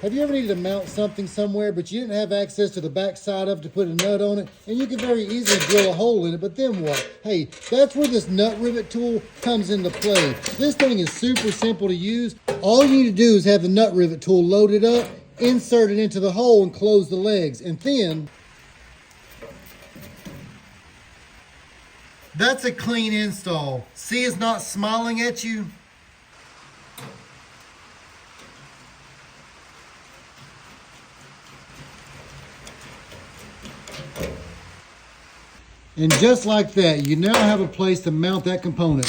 Have you ever needed to mount something somewhere, but you didn't have access to the back side of it to put a nut on it, and you can very easily drill a hole in it, but then what? Hey, that's where this nut rivet tool comes into play. This thing is super simple to use. All you need to do is have the nut rivet tool loaded up, insert it into the hole, and close the legs, and then that's a clean install. See, it's not smiling at you. And just like that, you now have a place to mount that component.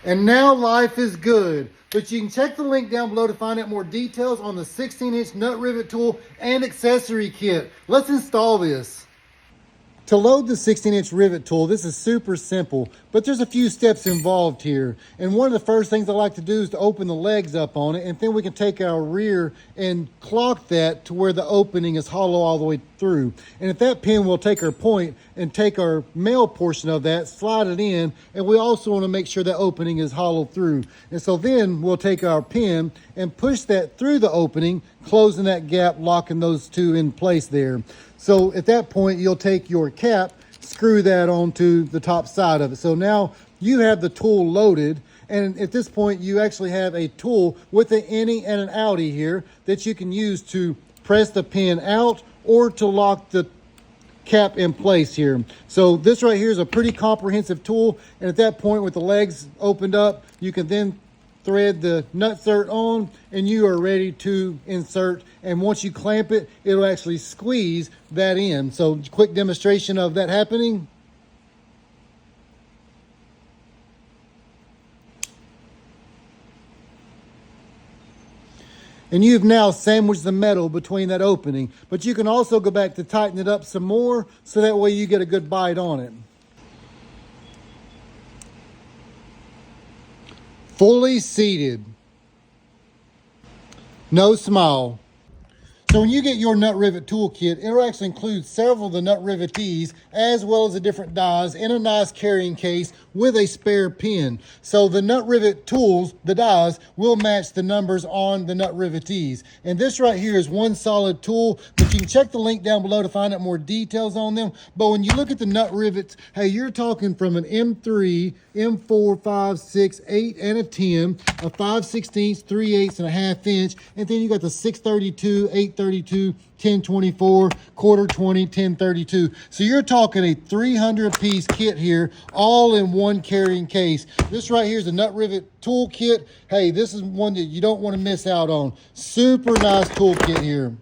And now life is good. But you can check the link down below to find out more details on the 16-inch nut rivet tool and accessory kit. Let's install this. To load the 16-inch rivet tool, this is super simple, but there's a few steps involved here. And one of the first things I like to do is to open the legs up on it, and then we can take our rear and clock that to where the opening is hollow all the way through. And at that pin, we'll take our point and take our male portion of that, slide it in, and we also want to make sure that opening is hollow through. And so then we'll take our pin and push that through the opening, closing that gap, locking those two in place there. So at that point, you'll take your cap, screw that onto the top side of it. So now you have the tool loaded, and at this point, you actually have a tool with an innie and an outie here that you can use to press the pin out or to lock the cap in place here. So this right here is a pretty comprehensive tool, and at that point, with the legs opened up, you can then thread the nutsert on, and you are ready to insert. And once you clamp it, it'll actually squeeze that in. So quick demonstration of that happening. And you've now sandwiched the metal between that opening, but you can also go back to tighten it up some more so that way you get a good bite on it. Fully seated. No smile. So when you get your nut rivet toolkit, it'll actually include several of the nut rivetees as well as the different dies in a nice carrying case with a spare pin. So the nut rivet tools, the dies, will match the numbers on the nut rivetees. And this right here is one solid tool, but you can check the link down below to find out more details on them. But when you look at the nut rivets, hey, you're talking from an M3, M4, 5, 6, 8, and a 10, a 5/16, 3/8, and a 1/2 inch, and then you got the 632, 832, 1024, quarter 20, 1032. So you're talking a 300-piece kit here, all in one carrying case. This right here is a nut rivet tool kit. Hey, this is one that you don't want to miss out on. Super nice tool kit here.